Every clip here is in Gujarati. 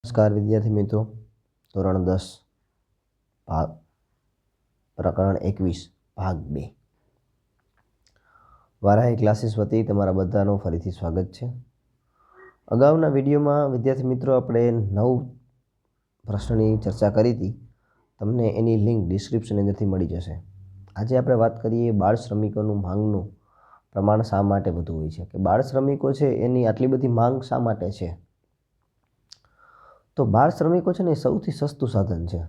નમસ્કાર વિદ્યાર્થી મિત્રો, ધોરણ 10 ભાગ પ્રકરણ 21 ભાગ 2 વારાહી ક્લાસીસ વતી તમારા બધાનું ફરીથી સ્વાગત છે। અગાઉના વિડીયોમાં વિદ્યાર્થી મિત્રો આપણે 9 પ્રશ્નની ચર્ચા કરી હતી। તમને એની લિંક ડિસ્ક્રિપ્શનની અંદરથી મળી જશે। આજે આપણે વાત કરીએ બાળ શ્રમિકોનું માંગનું પ્રમાણ શા માટે વધુ હોય છે, કે બાળ શ્રમિકો છે એની આટલી બધી માંગ શા માટે છે। તો બાળ શ્રમિકો છે ને એ સૌથી સસ્તું સાધન છે।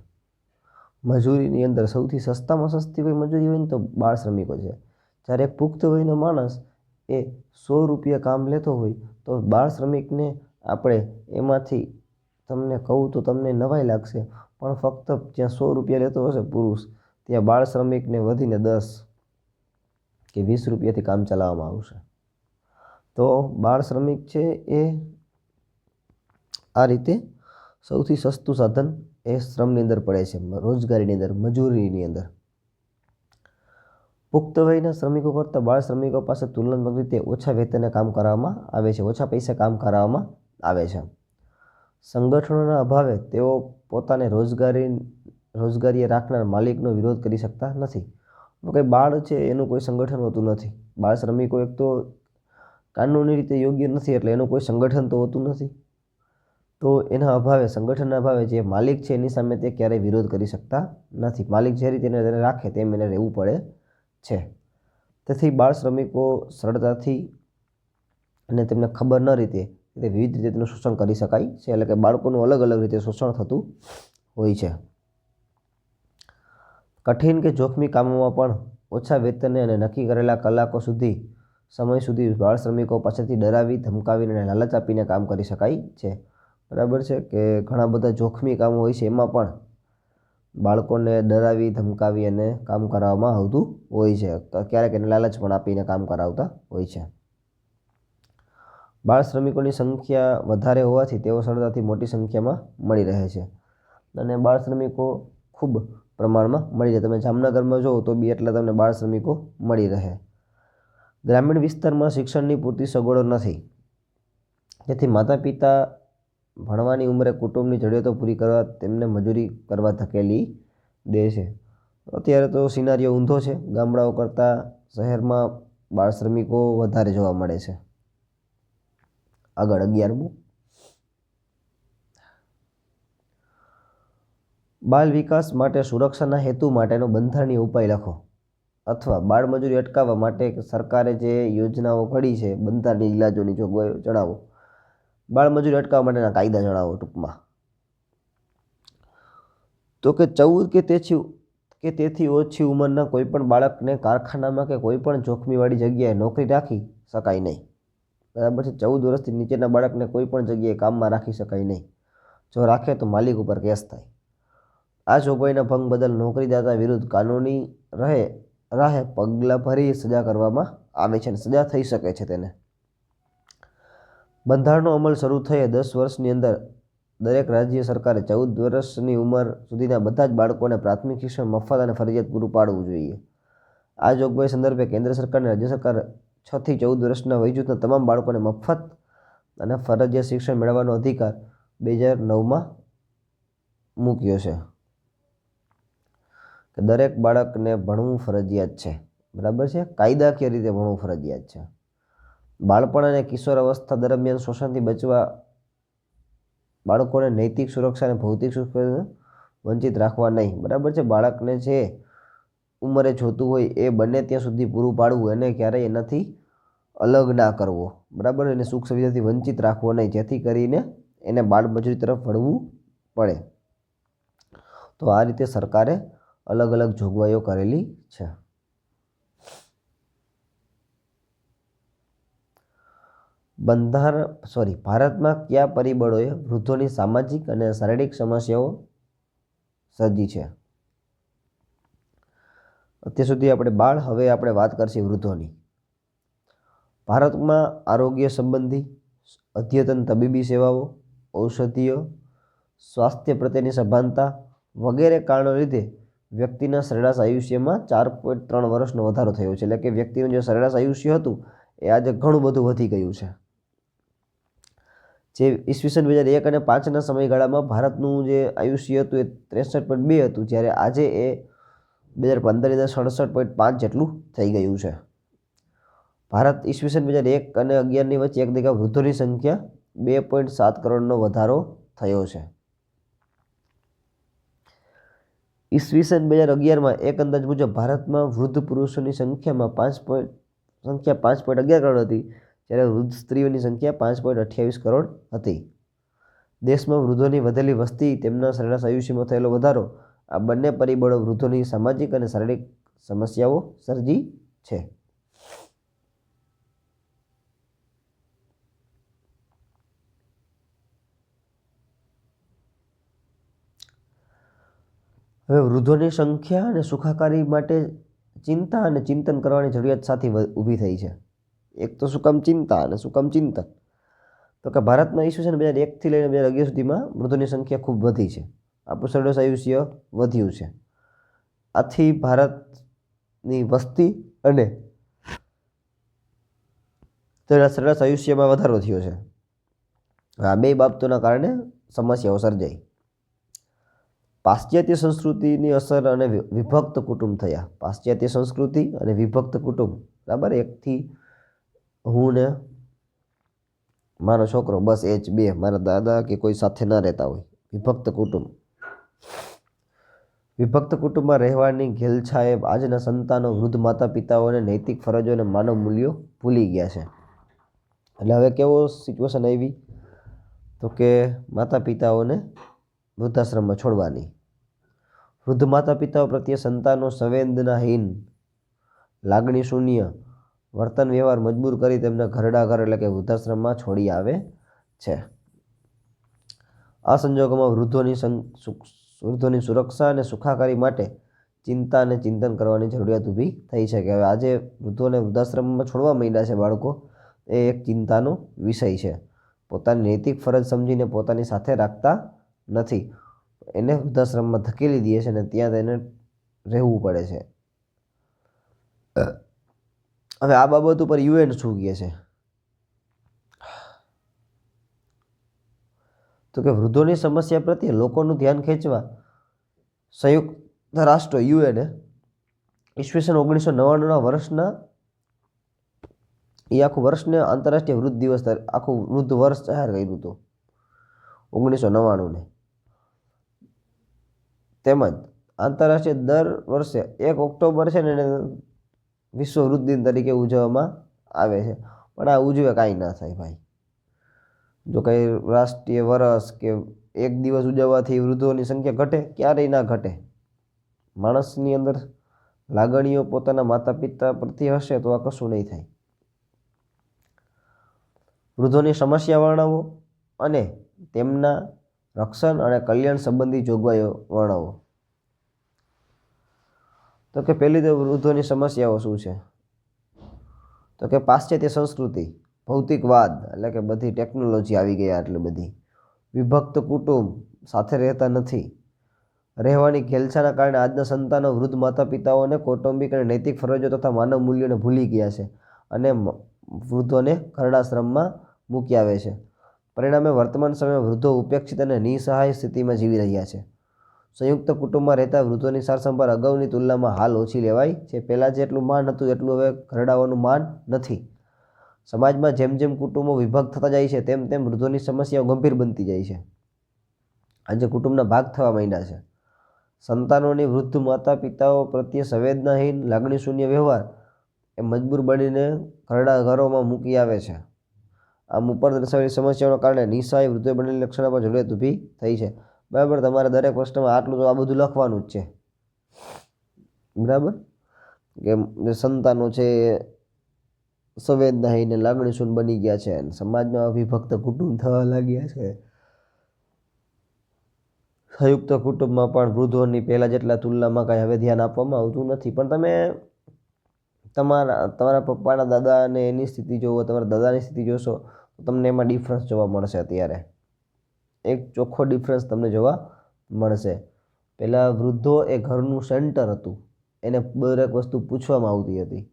મજૂરીની અંદર સૌથી સસ્તામાં સસ્તી કોઈ મજૂરી હોય ને તો બાળ શ્રમિકો છે। જ્યારે એક પુખ્ત વયનો માણસ એ 100 રૂપિયા કામ લેતો હોય તો બાળ શ્રમિકને આપણે એમાંથી તમને કહું તો તમને નવાઈ લાગશે, પણ ફક્ત જ્યાં 100 રૂપિયા લેતો હશે પુરુષ, ત્યાં બાળ શ્રમિકને વધીને 10 કે 20 રૂપિયાથી કામ ચલાવવામાં આવશે। તો બાળ શ્રમિક છે એ આ રીતે સૌથી સસ્તું સાધન એ શ્રમની અંદર પડે છે, રોજગારીની અંદર, મજૂરીની અંદર। પુખ્ત વયના શ્રમિકો કરતાં બાળ શ્રમિકો પાસે તુલનાત્મક રીતે ઓછા વેતને કામ કરવામાં આવે છે, ઓછા પૈસા કામ કરાવવામાં આવે છે। સંગઠનોના અભાવે તેઓ પોતાને રોજગારીએ રાખનાર માલિકનો વિરોધ કરી શકતા નથી। કંઈ બાળ છે એનું કોઈ સંગઠન હોતું નથી। બાળ શ્રમિકો એક તો કાનૂની રીતે યોગ્ય નથી એટલે એનું કોઈ સંગઠન તો હોતું નથી। તો એના અભાવે, સંગઠનના અભાવે જે માલિક છે એની સામે તે ક્યારેય વિરોધ કરી શકતા નથી। માલિક જે રીતે તેને રાખે તેમ એને રહેવું પડે છે। તેથી બાળ શ્રમિકો સરળતાથી અને તેમને ખબર ન રીતે વિવિધ રીતે તેનું શોષણ કરી શકાય છે, એટલે કે બાળકોનું અલગ અલગ રીતે શોષણ થતું હોય છે। કઠિન કે જોખમી કામોમાં પણ ઓછા વેતને અને નક્કી કરેલા કલાકો સમય સુધી બાળ શ્રમિકો પાસેથી ડરાવી, ધમકાવીને અને લાલચ આપીને કામ કરી શકાય છે। બરાબર છે કે ઘણા બધા જોખમી કામો હોય છે એમાં પણ બાળકોને ડરાવી, ધમકાવી અને કામ કરાવવામાં આવતું હોય છે। ક્યારેક એને લાલચ પણ આપીને કામ કરાવતા હોય છે। બાળ શ્રમિકોની સંખ્યા વધારે હોવાથી તેઓ સરળતાથી મોટી સંખ્યામાં મળી રહે છે અને બાળ શ્રમિકો ખૂબ પ્રમાણમાં મળી રહે। તમે જામનગરમાં જુઓ તો બી એટલા તમને બાળ શ્રમિકો મળી રહે। ગ્રામીણ વિસ્તારમાં શિક્ષણની પૂરતી સગવડો નથી, તેથી માતા પિતા ભણવાની ઉંમરે કુટુંબની જરૂરિયાતો પૂરી કરવા તેમને મજૂરી કરવા ધકેલી દે છે। અત્યારે તો સિનારીઓ ઊંધો છે, ગામડાઓ કરતાં શહેરમાં બાળ શ્રમિકો વધારે જોવા મળે છે। આગળ 11મું, બાળ વિકાસ માટે સુરક્ષાના હેતુ માટેનો બંધારણીય ઉપાય લખો, અથવા બાળ મજૂરી અટકાવવા માટે સરકારે જે યોજનાઓ ઘડી છે, બંધારણીય ઇલાજોની જોગવાઈઓ જણાવો। બાળ મજૂરી અટકાવવા માટેના કાયદા જણાવો ટૂંકમાં। તો કે 14 કે તેથી ઓછી ઉંમરના કોઈપણ બાળકને કારખાનામાં કે કોઈપણ જોખમીવાળી જગ્યાએ નોકરી રાખી શકાય નહીં। બરાબર છે। 14 વર્ષથી નીચેના બાળકને કોઈ પણ જગ્યાએ કામમાં રાખી શકાય નહીં। જો રાખે તો માલિક ઉપર કેસ થાય। આ જોગવાઈના ભંગ બદલ નોકરીદાતા વિરુદ્ધ કાનૂની રાહે પગલાં ભરી સજા કરવામાં આવે છે અને સજા થઈ શકે છે તેને। બંધારણનો અમલ શરૂ થયે 10 વર્ષની અંદર દરેક રાજ્ય સરકારે 14 વર્ષની ઉંમર સુધીના બધા જ બાળકોને પ્રાથમિક શિક્ષણ મફત અને ફરજિયાત પૂરું પાડવું જોઈએ। આ જોગવાઈ સંદર્ભે કેન્દ્ર સરકાર અને રાજ્ય સરકાર 6 થી 14 વર્ષના વયજૂથના તમામ બાળકોને મફત અને ફરજિયાત શિક્ષણ મેળવવાનો અધિકાર 2009માં મૂક્યો છે, કે દરેક બાળકને ભણવું ફરજિયાત છે। બરાબર છે। કાયદાકીય રીતે ભણવું ફરજિયાત છે। બાળપણ અને કિશોર અવસ્થા દરમિયાન શોષણથી બચવા બાળકોને નૈતિક સુરક્ષા અને ભૌતિક સુરક્ષાથી વંચિત રાખવા નહીં। બરાબર છે। બાળકને જે ઉંમરે જોતું હોય એ બને ત્યાં સુધી પૂરું પાડવું, એને ક્યારેય એનાથી અલગ ના કરવો। બરાબર, એને સુખ સુવિધાથી વંચિત રાખવો નહીં, જેથી કરીને એને બાળમજૂરી તરફ વળવું પડે। તો આ રીતે સરકારે અલગ અલગ જોગવાઈઓ કરેલી છે। ભારતમાં કયા પરિબળોએ વૃદ્ધોની સામાજિક અને શારીરિક સમસ્યાઓ સર્જી છે? અત્યાર સુધી આપણે હવે આપણે વાત કરશે વૃદ્ધોની। ભારતમાં આરોગ્ય સંબંધી, અદ્યતન તબીબી સેવાઓ, ઔષધિઓ, સ્વાસ્થ્ય પ્રત્યેની સભાનતા વગેરે કારણો લીધે વ્યક્તિના સરેરાશ આયુષ્યમાં 4.3 વર્ષનો વધારો થયો છે। એટલે કે વ્યક્તિનું જે સરેરાશ આયુષ્ય હતું એ આજે ઘણું બધું વધી ગયું છે। જે ઈસવીસન 2001 અને 2005ના સમયગાળામાં ભારતનું જે આયુષ્ય હતું એ 63.2 હતું, જ્યારે આજે એ 2015ની 67.5 જેટલું થઈ ગયું છે. ભારત ઈસવીસન 2001 અને 2011ની વચ્ચે એક દેખા વૃદ્ધોની સંખ્યા 2.7 કરોડનો વધારો થયો છે. ઈસવીસન 2011માં એક અંદાજ મુજબ ભારતમાં વૃદ્ધ પુરુષોની સંખ્યા 5.11 કરોડ હતી, જ્યારે વૃદ્ધ સ્ત્રીઓની સંખ્યા 5.28 કરોડ હતી. દેશમાં વૃદ્ધોની વધેલી વસ્તી, તેમના સરેરાશ આયુષ્યમાં થયેલો વધારો, આ બંને પરિબળો વૃદ્ધોની સામાજિક અને શારીરિક સમસ્યાઓ સર્જી છે. હવે વૃદ્ધોની સંખ્યા અને સુખાકારી માટે ચિંતા અને ચિંતન કરવાની જરૂરિયાત સાથે ઊભી થઈ છે. એક તો શું કામ ચિંતા અને શું કામ ચિંતન? તો કે ભારતમાં ઈસવીસન 2001થી લઈને 2011 સુધીમાં વૃદ્ધોની સંખ્યા ખૂબ વધી છે. આપણું સરેરાશ આયુષ્ય વધ્યું છે. આથી ભારતની વસ્તી અને તેના સરેરાશ આયુષ્યમાં વધારો થયો છે. આ બે બાબતોના કારણે સમસ્યાઓ સર્જાઈ. પાશ્ચાત્ય સંસ્કૃતિની અસર અને વિભક્ત કુટુંબ થયા. પાશ્ચાત્ય સંસ્કૃતિ અને વિભક્ત કુટુંબ, બરાબર, એકથી હું ને મારો છોકરો, બસ એ જ બે, મારા દાદા કે કોઈ સાથે ના રહેતા હોય. વિભક્ત કુટુંબ. વિભક્ત કુટુંબમાં રહેવાની ઘેલછાએ આજના સંતાનો વૃદ્ધ માતા પિતાઓને નૈતિક ફરજો અને માનવ મૂલ્યો ભૂલી ગયા છે. એટલે હવે કેવો સિચ્યુએશન આવી? તો કે માતા પિતાઓને વૃદ્ધાશ્રમમાં છોડવાની. વૃદ્ધ માતા પિતાઓ પ્રત્યે સંતાનો સંવેદનાહીન, લાગણી શૂન્ય વર્તન વ્યવહાર મજબૂર કરી તેમને ઘરડા ઘર એટલે કે વૃદ્ધાશ્રમમાં છોડી આવે છે. આ સંજોગોમાં વૃદ્ધોની સુરક્ષા અને સુખાકારી માટે ચિંતા અને ચિંતન કરવાની જરૂરિયાત ઊભી થઈ છે. કે હવે આજે વૃદ્ધોને વૃદ્ધાશ્રમમાં છોડવા માંડ્યા છે બાળકો, એ એક ચિંતાનો વિષય છે. પોતાની નૈતિક ફરજ સમજીને પોતાની સાથે રાખતા નથી, એને વૃદ્ધાશ્રમમાં ધકેલી દે છે અને ત્યાં તેને રહેવું પડે છે. હવે આ બાબત ઉપર UN શું કહે છે? તો કે વૃદ્ધોની સમસ્યા પ્રત્યે લોકોનું ધ્યાન ખેંચવા સંયુક્ત રાષ્ટ્ર UN ઈસવીસન 1999ના વર્ષના આખું વર્ષને આંતરરાષ્ટ્રીય વૃદ્ધ દિવસ આખું વૃદ્ધ વર્ષ જાહેર કર્યું હતું 1999ને. તેમજ આંતરરાષ્ટ્રીય દર વર્ષે 1 ઓક્ટોબર છે ને એને વિશ્વ વૃદ્ધ દિન તરીકે ઉજવવામાં આવે છે. પણ આ ઉજવે કાંઈ ના થાય ભાઈ. જો કંઈ રાષ્ટ્રીય વર્ષ કે એક દિવસ ઉજવવાથી વૃદ્ધોની સંખ્યા ઘટે? ક્યારેય ના ઘટે. માણસની અંદર લાગણીઓ પોતાના માતા પિતા પ્રત્યે હશે તો આ કશું નહીં થાય. વૃદ્ધોની સમસ્યા વર્ણવો અને તેમના રક્ષણ અને કલ્યાણ સંબંધી જોગવાઈઓ વર્ણવો. તો કે પહેલી તો વૃદ્ધોની સમસ્યાઓ શું છે? તો કે પાશ્ચાત્ય સંસ્કૃતિ, ભૌતિકવાદ એટલે કે બધી ટેકનોલોજી આવી ગયા એટલે બધી, વિભક્ત કુટુંબ, સાથે રહેતા નથી, રહેવાની ઘેલછાના કારણે આજના સંતાનો વૃદ્ધ માતા પિતાઓને કૌટુંબિક અને નૈતિક ફરજો તથા માનવ મૂલ્યોને ભૂલી ગયા છે અને વૃદ્ધોને ઘરડાશ્રમમાં મૂકી આવે છે. પરિણામે વર્તમાન સમયમાં વૃદ્ધો ઉપેક્ષિત અને નિસહાય સ્થિતિમાં જીવી રહ્યા છે. સંયુક્ત કુટુંબમાં રહેતા વૃદ્ધોની સારસંભાળ અગાઉની તુલનામાં હાલ ઓછી લેવાય છે. પહેલાં જેટલું માન હતું એટલું હવે ઘરડાઓનું માન નથી. સમાજમાં જેમ જેમ કુટુંબો વિભક્ત થતા જાય છે તેમ તેમ વૃદ્ધોની સમસ્યાઓ ગંભીર બનતી જાય છે. આજે કુટુંબના ભાગ થવા માંડ્યા છે. સંતાનોની વૃદ્ધ માતા પિતાઓ પ્રત્યે સંવેદનાહીન, લાગણી શૂન્ય વ્યવહાર એ મજબૂર બનીને ઘરડા ઘરોમાં મૂકી આવે છે. આમ ઉપર દર્શાવેલી સમસ્યાઓના કારણે નિસહાય વૃદ્ધોએ બનેલી લક્ષણો પર જરૂરિયાત ઊભી થઈ છે. બરાબર, તમારે દરેક પ્રશ્નમાં આટલું તો આ બધું લખવાનું જ છે. બરાબર, કે જે સંતાનો છે સંવેદનાહીન લાગણી શૂન્ય બની ગયા છે અને સમાજમાં અવિભક્ત કુટુંબ થવા લાગ્યા છે. સંયુક્ત કુટુંબમાં પણ વૃદ્ધોની પહેલાં જેટલા તુલનામાં કાંઈ હવે ધ્યાન આપવામાં આવતું નથી. પણ તમે તમારા પપ્પાના દાદા અને એની સ્થિતિ જોવો, તમારા દાદાની સ્થિતિ જોશો તો તમને એમાં ડિફરન્સ જોવા મળશે. અત્યારે એક ચોખ્ખો ડિફરન્સ તમને જોવા મળશે. પહેલાં વૃદ્ધો એ ઘરનું સેન્ટર હતું, એને દરેક વસ્તુ પૂછવામાં આવતી હતી.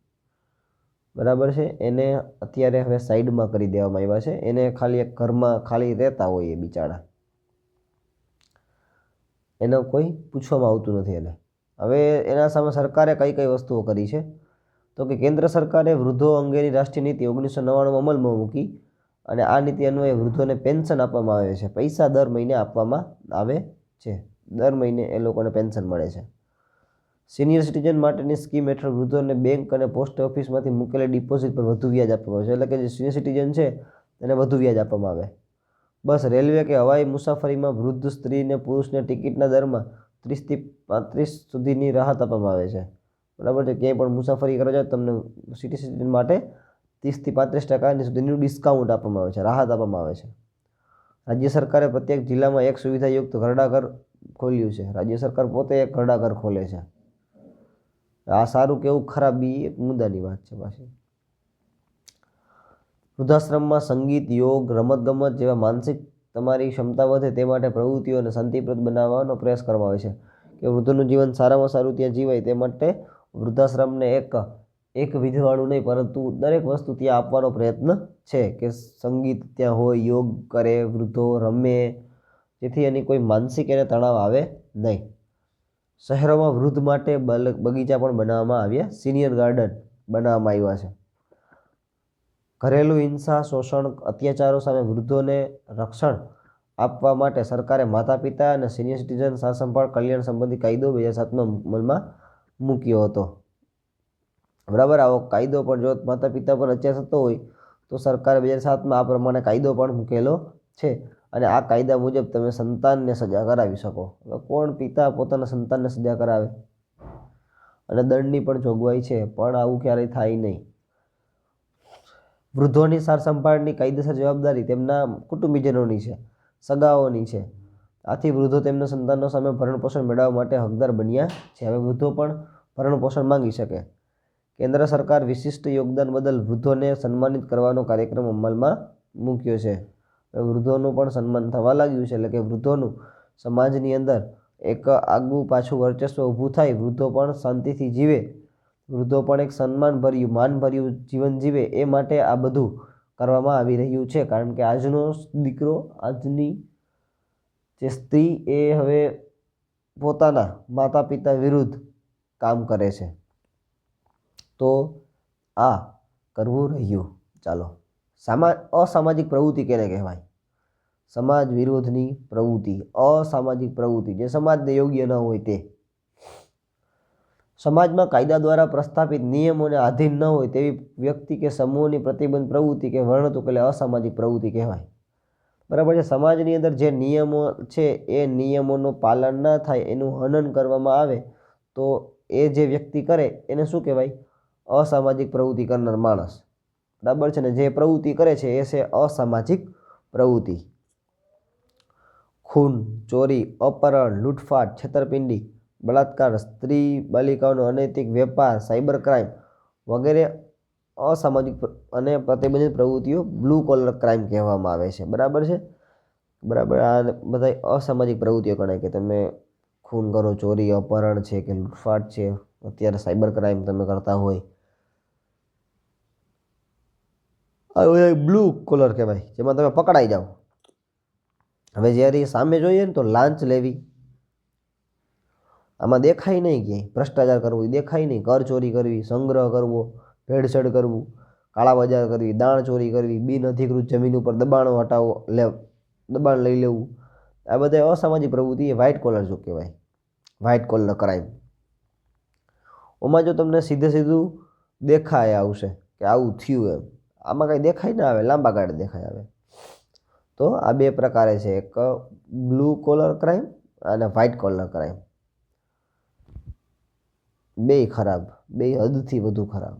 બરાબર છે, એને અત્યારે હવે સાઈડમાં કરી દેવામાં આવ્યા છે. એને ખાલી એક ઘરમાં ખાલી રહેતા હોય એ બિચારા, એને કોઈ પૂછવામાં આવતું નથી. એને હવે એના સામે સરકારે કઈ કઈ વસ્તુઓ કરી છે તો કે કેન્દ્ર સરકારે વૃદ્ધો અંગેની રાષ્ટ્રીય નીતિ 1999 અમલમાં મૂકી અને આ નીતિ અન્વયે વૃદ્ધોને પેન્શન આપવામાં આવે છે. પૈસા દર મહિને આપવામાં આવે છે. દર મહિને એ લોકોને પેન્શન મળે છે. સિનિયર સિટીઝન માટેની સ્કીમ હેઠળ વૃદ્ધોને બેંક અને પોસ્ટ ઓફિસમાંથી મૂકેલી ડિપોઝિટ પર વધુ વ્યાજ આપવામાં આવે છે. એટલે કે જે સિનિયર સિટીઝન છે એને વધુ વ્યાજ આપવામાં આવે. બસ, રેલવે કે હવાઈ મુસાફરીમાં વૃદ્ધ સ્ત્રીને પુરુષને ટિકિટના દરમાં 30 થી 35 સુધીની રાહત આપવામાં આવે છે. બરાબર છે, ક્યાંય પણ મુસાફરી કરવા જાવ તમને સિટીઝન માટે 30 થી 35% સુધીનું ડિસ્કાઉન્ટ આપવામાં આવે છે, રાહત આપવામાં આવે છે. રાજ્ય સરકારે પ્રત્યેક જિલ્લામાં એક સુવિધાયુક્ત ઘરડાઘર ખોલ્યું છે. રાજ્ય સરકાર પોતે એક ઘરડાઘર ખોલે છે. આ સારું કેવું ખરાબ એ એક મુદ્દાની વાત છે. પાછી વૃદ્ધાશ્રમમાં સંગીત, યોગ, રમતગમત જેવા માનસિક તમારી ક્ષમતા વધે તે માટે પ્રવૃત્તિઓ અને શાંતિપ્રદ બનાવવાનો પ્રયાસ કરવામાં આવે છે કે વૃદ્ધોનું જીવન સારામાં સારું ત્યાં જીવાય તે માટે વૃદ્ધાશ્રમને એક વિધિવાળું નહીં પરંતુ દરેક વસ્તુ ત્યાં આપવાનો પ્રયત્ન છે કે સંગીત ત્યાં હોય, યોગ કરે, વૃદ્ધો રમે, જેથી એની કોઈ માનસિક એને તણાવ આવે નહીં. શહેરોમાં વૃદ્ધ માટે બગીચા પણ બનાવવામાં આવ્યા, સિનિયર ગાર્ડન બનાવવામાં આવ્યા છે. ઘરેલું હિંસા, શોષણ, અત્યાચારો સામે વૃદ્ધોને રક્ષણ આપવા માટે સરકારે માતા પિતા અને સિનિયર સિટીઝન સારસંભાળ કલ્યાણ સંબંધી કાયદો 2007માં અમલમાં મૂક્યો હતો. બરાબર, આવો કાયદો પણ જો માતા પિતા પર અત્યાચાર થતો હોય તો સરકારે 2007માં આ પ્રમાણે કાયદો પણ મૂકેલો છે અને આ કાયદા મુજબ તમે સંતાનને સજા કરાવી શકો. હવે કોણ પિતા પોતાના સંતાનને સજા કરાવે? અને દંડની પણ જોગવાઈ છે, પણ આવું ક્યારેય થાય નહીં. વૃદ્ધોની સારસંભાળની કાયદેસર જવાબદારી તેમના કુટુંબીજનોની છે, સગાઓની છે. આથી વૃદ્ધો તેમના સંતાનો સામે ભરણપોષણ મેળવવા માટે હકદાર બન્યા છે. હવે વૃદ્ધો પણ ભરણપોષણ માંગી શકે. કેન્દ્ર સરકાર વિશિષ્ટ યોગદાન બદલ વૃદ્ધોને સન્માનિત કરવાનો કાર્યક્રમ અમલમાં મૂક્યો છે. વૃદ્ધોનું પણ સન્માન થવા લાગ્યું છે. એટલે કે વૃદ્ધોનું સમાજની અંદર એક આગવું પાછું વર્ચસ્વ ઊભું થાય, વૃદ્ધો પણ શાંતિથી જીવે, વૃદ્ધો પણ એક સન્માનભર્યું, માનભર્યું જીવન જીવે, એ માટે આ બધું કરવામાં આવી રહ્યું છે. કારણ કે આજનો દીકરો, આજની જે સ્ત્રી એ હવે પોતાના માતા પિતા વિરુદ્ધ કામ કરે છે. તો આ કરવું રહ્યું. ચાલો, અસામાજિક પ્રવૃત્તિ કેને કહેવાય? સમાજ વિરોધની પ્રવૃત્તિ, અસામાજિક પ્રવૃત્તિ, જે સમાજને યોગ્ય ન હોય તે. સમાજમાં કાયદા દ્વારા પ્રસ્થાપિત નિયમોને આધીન ન હોય તેવી વ્યક્તિ કે સમૂહની પ્રતિબંધ પ્રવૃત્તિ કે વર્ણતું એટલે અસામાજિક પ્રવૃત્તિ કહેવાય. બરાબર છે. સમાજની અંદર જે નિયમો છે એ નિયમોનું પાલન ન થાય, એનું હનન કરવામાં આવે તો એ જે વ્યક્તિ કરે એને શું કહેવાય? અસામાજિક પ્રવૃત્તિ કરનાર માણસ. બરાબર છે ને? જે પ્રવૃત્તિ કરે છે એ છે અસામાજિક પ્રવૃત્તિ. ખૂન, ચોરી, અપહરણ, લૂંટફાટ, છેતરપિંડી, બળાત્કાર, સ્ત્રી બાલિકાઓનો અનૈતિક વેપાર, સાયબર ક્રાઇમ વગેરે અસામાજિક અને પ્રતિબંધિત પ્રવૃત્તિઓ બ્લુ કોલર ક્રાઇમ કહેવામાં આવે છે. બરાબર છે? બરાબર, આ બધા અસામાજિક પ્રવૃત્તિઓ ગણાય કે તમે ખૂન કરો, ચોરી, અપહરણ છે કે લૂંટફાટ છે, અત્યારે સાયબર ક્રાઇમ તમે કરતા હોય, આ બ્લુ કોલર કહેવાય, જેમાં તમે પકડાઈ જાઓ. હવે જ્યારે સામે જોઈએ ને તો લાંચ લેવી, આમાં દેખાય નહીં ક્યાંય. ભ્રષ્ટાચાર કરવો એ દેખાય નહીં. કર ચોરી કરવી, સંગ્રહ કરવો, ભેળસેળ કરવું, કાળા બજાર કરવી, દાણ ચોરી કરવી, બિનઅધિકૃત જમીન ઉપર દબાણ લઈ લેવું, આ બધા અસામાજિક પ્રવૃત્તિ એ વ્હાઇટ કોલર જો કહેવાય, વ્હાઇટ કોલર ક્રાઇમ. ઓમાં જો તમને સીધું દેખાય આવશે કે આવું થયું એમ, આમાં કંઈ દેખાય ના આવે, લાંબા ગાળે દેખાય આવે. તો આ બે પ્રકારે છે, એક બ્લુ કોલર ક્રાઇમ અને વ્હાઇટ કોલર ક્રાઇમ. બે ખરાબ, બે હદથી વધુ ખરાબ.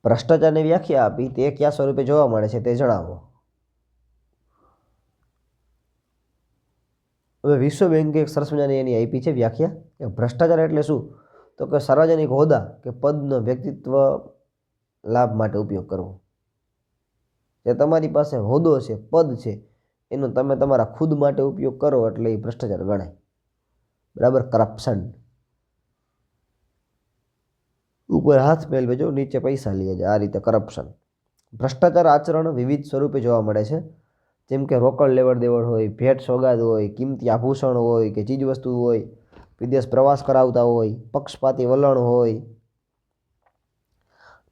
ભ્રષ્ટાચારની વ્યાખ્યા આપી, તે કયા સ્વરૂપે જોવા મળે છે તે જણાવો. હવે વિશ્વ બેંકે એક સરસ મજાની એની આપી છે વ્યાખ્યા કે ભ્રષ્ટાચાર એટલે શું? તો કે સાર્વજનિક હોદ્દા કે પદનો વ્યક્તિત્વ લાભ માટે ઉપયોગ કરવો. જે તમારી પાસે હોદ્દો છે, પદ છે, એનો તમે તમારા ખુદ માટે ઉપયોગ કરો એટલે એ ભ્રષ્ટાચાર ગણાય. બરાબર, કરપ્શન. ઉપર હાથ મેળવે જો નીચે પૈસા લે છે, આ રીતે કરપ્શન. ભ્રષ્ટાચાર આચરણ વિવિધ સ્વરૂપે જોવા મળે છે, જેમ કે રોકડ લેવડ દેવડ હોય, ભેટ સોગાદ હોય, કિંમતી આભૂષણ હોય કે ચીજવસ્તુ હોય, વિદેશ પ્રવાસ કરાવતા હોય, પક્ષપાતી વલણ હોય,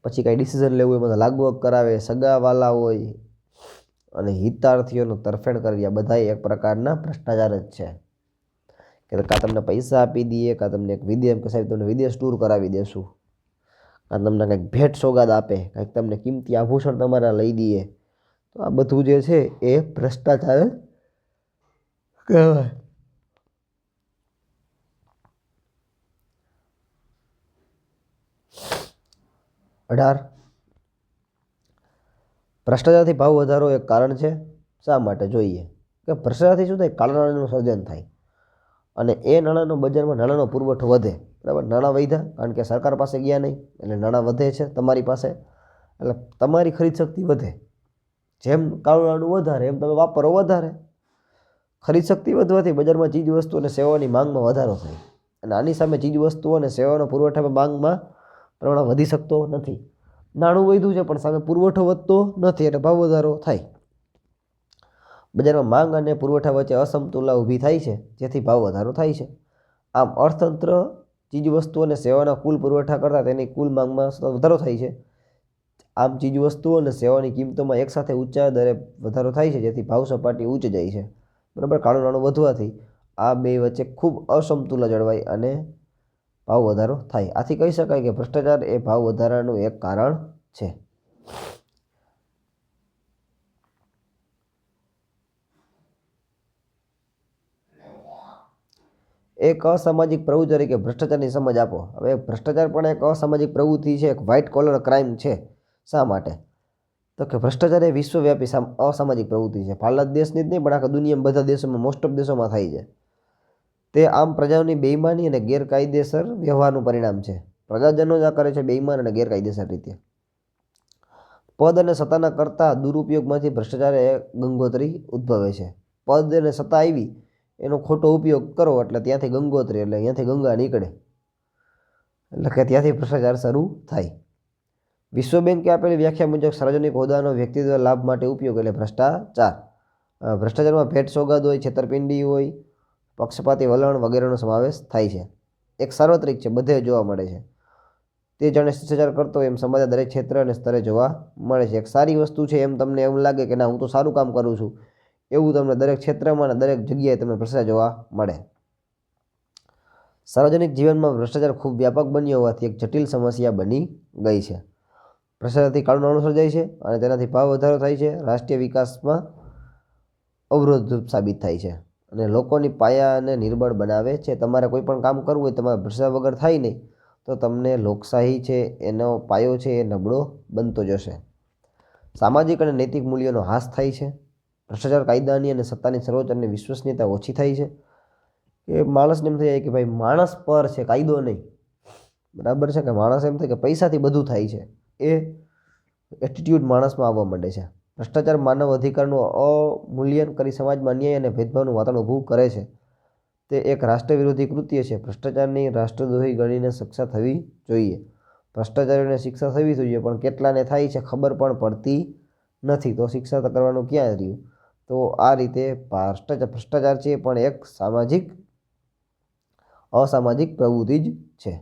પછી કાંઈ ડિસિઝન લેવું હોય એમાં લાગવગ કરાવે, સગાવાલા હોય અને હિતાર્થીઓનો તરફેણ કરવી, આ બધા એક પ્રકારના ભ્રષ્ટાચાર જ છે. કે કાં તમને પૈસા આપી દઈએ, કાં તમને એક વિદેશ કે સાહેબ તમને વિદેશ ટૂર કરાવી દેશું, કાં તમને કંઈક ભેટ સોગાદ આપે, કંઈક તમને કિંમતી આભૂષણ તમારા લઈ દઈએ, તો આ બધું જે છે એ ભ્રષ્ટાચાર જ કહેવાય. 18 ભ્રષ્ટાચારથી ભાવ વધારો એક કારણ છે. શા માટે? જોઈએ કે ભ્રષ્ટાચારથી શું થાય, કાળા નાણાંનું સર્જન થાય અને એ નાણાંનો બજારમાં નાણાંનો પુરવઠો વધે. બરાબર, નાણાં વધ્યા કારણ કે સરકાર પાસે ગયા નહીં એટલે નાણાં વધે છે તમારી પાસે, એટલે તમારી ખરીદ શક્તિ વધે. જેમ કાળું નાણું વધારે એમ તમે વાપરો વધારે. ખરીદ શક્તિ વધવાથી બજારમાં ચીજ વસ્તુ અને સેવાઓની માંગમાં વધારો થાય અને આની સામે ચીજ વસ્તુઓ અને સેવાઓનો પુરવઠામાં માંગમાં પ્રમાણ વધી શકતો નથી. નાણું વધ્યું છે પણ સામે પુરવઠો વધતો નથી એટલે ભાવ વધારો થાય. બજારમાં માંગ અને પુરવઠા વચ્ચે અસમતુલા ઊભી થાય છે, જેથી ભાવ વધારો થાય છે. આમ અર્થતંત્ર ચીજ વસ્તુઓ અને સેવાના કુલ પુરવઠા કરતાં તેની કુલ માંગમાં સતત વધારો થાય છે. આમ ચીજ વસ્તુઓ અને સેવાની કિંમતોમાં એકસાથે ઊંચા દરે વધારો થાય છે, જેથી ભાવ સપાટી ઊંચ જાય છે. બરાબર, કાળું નાણું વધવાથી આ બે વચ્ચે ખૂબ અસમતુલા જળવાય અને ભાવ વધારો થાય. આથી કહી શકાય કે ભ્રષ્ટાચાર એ ભાવ વધારાનું એક કારણ છે. એક અસામાજિક પ્રવૃત્તિ તરીકે ભ્રષ્ટાચારની સમજ આપો. હવે ભ્રષ્ટાચાર પણ એક અસામાજિક પ્રવૃત્તિ છે, એક વ્હાઇટ કોલર ક્રાઇમ છે. શા માટે? તો કે ભ્રષ્ટાચાર એ વિશ્વવ્યાપી અસામાજિક પ્રવૃત્તિ છે. ભારત દેશની જ નહીં પણ આખા દુનિયામાં બધા દેશોમાં મોસ્ટ ઓફ દેશોમાં થાય છે. તે આમ પ્રજાઓની બેઈમાની અને ગેરકાયદેસર વ્યવહારનું પરિણામ છે. પ્રજાજનો જ આ કરે છે બેઈમાન અને ગેરકાયદેસર રીતે. પદ અને સત્તાના કરતા દુરુપયોગમાંથી ભ્રષ્ટાચાર એ ગંગોત્રી ઉદ્ભવે છે. પદ અને સત્તા આવી એનો ખોટો ઉપયોગ કરો એટલે ત્યાંથી ગંગોત્રી એટલે ત્યાંથી ગંગા નીકળે એટલે કે ત્યાંથી ભ્રષ્ટાચાર શરૂ થાય. વિશ્વ બેંકે આપેલી વ્યાખ્યા મુજબ સાર્વજનિક હોદ્દાનો વ્યક્તિગત લાભ માટે ઉપયોગ એટલે ભ્રષ્ટાચાર. ભ્રષ્ટાચારમાં ભેટ સોગાદ હોય, છેતરપિંડી હોય, પક્ષપાતી વલણ વગેરેનો સમાવેશ થાય છે. એક સાર્વત્રિક છે, બધે જોવા મળે છે. તે જાણે શિષ્ટાચાર કરતો એમ સમાજના દરેક ક્ષેત્ર અને સ્તરે જોવા મળે છે. એક સારી વસ્તુ છે એમ તમને એવું લાગે કે ના હું તો સારું કામ કરું છું, એવું તમને દરેક ક્ષેત્રમાં અને દરેક જગ્યાએ તમને ભ્રષ્ટાચાર જોવા મળે. સાર્વજનિક જીવનમાં ભ્રષ્ટાચાર ખૂબ વ્યાપક બન્યો હોવાથી એક જટિલ સમસ્યા બની ગઈ છે. ભ્રષ્ટાચારથી કાળું નાણું સર્જાય છે અને તેનાથી ભાવ વધારો થાય છે, રાષ્ટ્રીય વિકાસમાં અવરોધ સાબિત થાય છે અને લોકોની પાયાને નિર્બળ બનાવે છે. તમારે કોઈ પણ કામ કરવું હોય તમારે ભ્રષ્ટાચાર વગર થાય નહીં તો તમને લોકશાહી છે એનો પાયો છે એ નબળો બનતો જશે. સામાજિક અને નૈતિક મૂલ્યોનો હાસ થાય છે. ભ્રષ્ટાચાર કાયદાની અને સત્તાની સર્વોચ્ચ અને વિશ્વસનીયતા ઓછી થાય છે. એ માણસને એમ થઈ જાય કે ભાઈ માણસ પર છે, કાયદો નહીં. બરાબર છે કે માણસ એમ થાય કે પૈસાથી બધું થાય છે, એ એટીટ્યૂડ માણસમાં આવવા માંડે છે. ભ્રષ્ટાચાર માનવ અધિકારનું અવમૂલ્યન કરી સમાજમાં અન્યાય અને ભેદભાવનું વાતાવરણ ઊભું કરે છે. તે એક રાષ્ટ્ર વિરોધી કૃત્ય છે. ભ્રષ્ટાચારની રાષ્ટ્રદ્રોહી ગણીને શિક્ષા થવી જોઈએ. ભ્રષ્ટાચારીઓને શિક્ષા થવી જોઈએ પણ કેટલાને થાય છે ખબર પણ પડતી નથી, તો શિક્ષા કરવાનું ક્યાં રહ્યું? તો આ રીતે ભ્રષ્ટાચાર છે પણ એક અસામાજિક પ્રવૃત્તિ જ છે.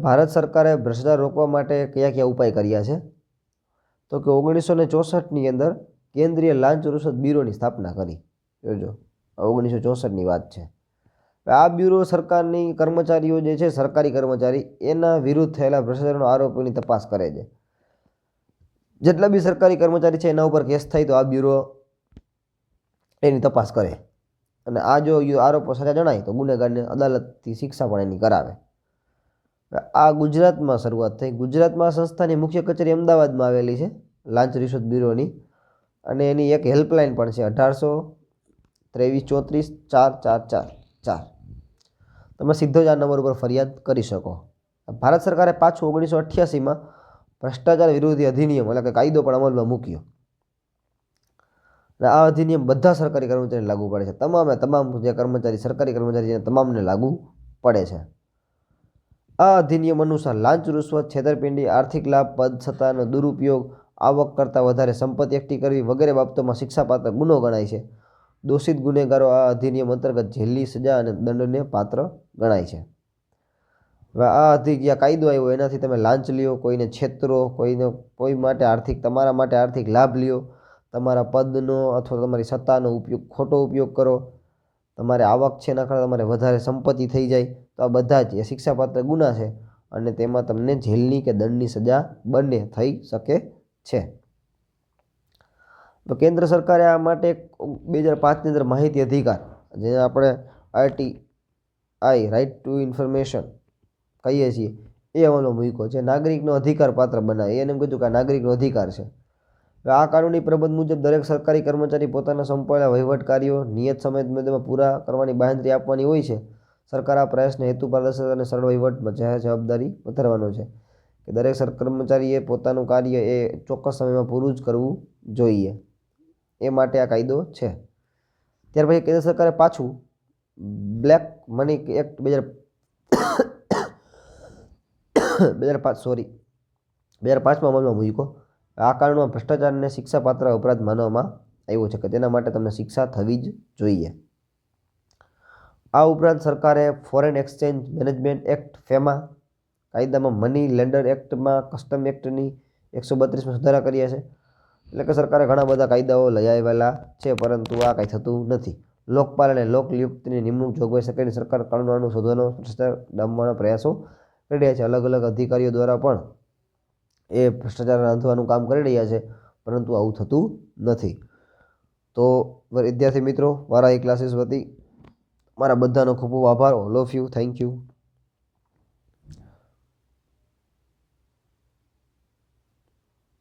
ભારત સરકારે ભ્રષ્ટાચાર રોકવા માટે કયા કયા ઉપાય કર્યા છે? તો કે 1964ની અંદર કેન્દ્રીય લાંચ રૂશ્વત બ્યુરોની સ્થાપના કરી. જોજો 1964ની વાત છે. આ બ્યુરો સરકારની કર્મચારીઓ જે છે, સરકારી કર્મચારી, એના વિરુદ્ધ થયેલા ભ્રષ્ટાચારના આરોપોની તપાસ કરે છે. જેટલા બી સરકારી કર્મચારી છે એના ઉપર કેસ થાય તો આ બ્યુરો એની તપાસ કરે અને આ જો આરોપો સાચા જણાય તો ગુનેગારને અદાલતથી શિક્ષા પણ એની કરાવે. આ ગુજરાતમાં શરૂઆત થઈ. ગુજરાતમાં સંસ્થાની મુખ્ય કચેરી અમદાવાદમાં આવેલી છે, લાંચ રિશ્વત બ્યુરોની, અને એની એક હેલ્પલાઇન પણ છે 1823 34 444 4. તમે સીધો જ આ નંબર ઉપર ફરિયાદ કરી શકો. ભારત સરકારે પાછું 1988માં ભ્રષ્ટાચાર વિરોધી અધિનિયમ એટલે કે કાયદો પણ અમલમાં મૂક્યો. અને આ અધિનિયમ બધા સરકારી કર્મચારીને લાગુ પડે છે. તમામ જે કર્મચારી સરકારી કર્મચારી છે તમામને લાગુ પડે છે. આ અધિનિયમ અનુસાર લાંચ, રૂશ્વત, છેતરપિંડી, આર્થિક લાભ, પદ, સત્તાનો દુરુપયોગ, આવક કરતાં વધારે સંપત્તિ એકઠી કરવી વગેરે બાબતોમાં શિક્ષાપાત્ર ગુનો ગણાય છે. દોષિત ગુનેગારો આ અધિનિયમ અંતર્ગત જેલની સજા અને દંડને પાત્ર ગણાય છે. હવે આ કાયદો આવ્યો એનાથી તમે લાંચ લ્યો, કોઈને છેતરો, કોઈ માટે તમારા માટે આર્થિક લાભ લ્યો, તમારા પદનો અથવા તમારી સત્તાનો ખોટો ઉપયોગ કરો, તમારે આવક છે એના કરતાં તમારે વધારે સંપત્તિ થઈ જાય, તો આ બધા જ એ શિક્ષાપાત્ર ગુના છે અને તેમાં તમને જેલની કે દંડની સજા બંને થઈ શકે છે. તો કેન્દ્ર સરકારે આ માટે 2005ની અંદર માહિતી અધિકાર, જેને આપણે RTI રાઇટ ટુ ઇન્ફોર્મેશન કહીએ છીએ, એ અમલમાં મૂક્યો છે. નાગરિકનો અધિકાર પાત્ર બનાવે, એને એમ કીધું કે આ નાગરિકનો અધિકાર છે. આ કાનૂની પ્રબંધ મુજબ દરેક સરકારી કર્મચારી પોતાના સંપાયેલા વહીવટ કાર્યો નિયત સમય મર્યાદામાં પૂરા કરવાની બાંહેધરી આપવાની હોય છે. સરકાર આ પ્રયાસને હેતુ, પારદર્શકતા અને સરળ વહીવટમાં જાહેર જવાબદારી વધારવાનો છે કે દરેક કર્મચારીએ પોતાનું કાર્ય એ ચોક્કસ સમયમાં પૂરું જ કરવું જોઈએ. એ માટે આ કાયદો છે. ત્યાર પછી કેન્દ્ર સરકારે પાછું બ્લેક મની એક્ટ 2005માં અમલમાં મૂક્યો. આ કારણમાં ભ્રષ્ટાચારને શિક્ષાપાત્ર અપરાધ માનવામાં આવ્યો છે કે તેના માટે તમને શિક્ષા થવી જ જોઈએ. આ ઉપરાંત સરકારે ફોરેન એક્સચેન્જ મેનેજમેન્ટ એક્ટ ફેમા કાયદામાં, મની લેન્ડર એક્ટમાં, કસ્ટમ એક્ટની 132માં સુધારા કર્યા છે. એટલે કે સરકારે ઘણા બધા કાયદાઓ લઈ આવેલા છે, પરંતુ આ કાંઈ થતું નથી. લોકપાલ અને લોકનિયુક્તિની નિમણૂક જોગવાઈ સરકારની સરકાર કાનૂન શોધવાનો ભ્રષ્ટાચાર ડામવાના પ્રયાસો કરી રહ્યા છે. અલગ અલગ અધિકારીઓ દ્વારા પણ એ ભ્રષ્ટાચાર રાંધવાનું કામ કરી રહ્યા છે, પરંતુ આવું થતું નથી. તો વિદ્યાર્થી મિત્રો, મારા ક્લાસીસ વતી મારા બધાનો ખૂબ ખૂબ આભાર. All of you, thank you.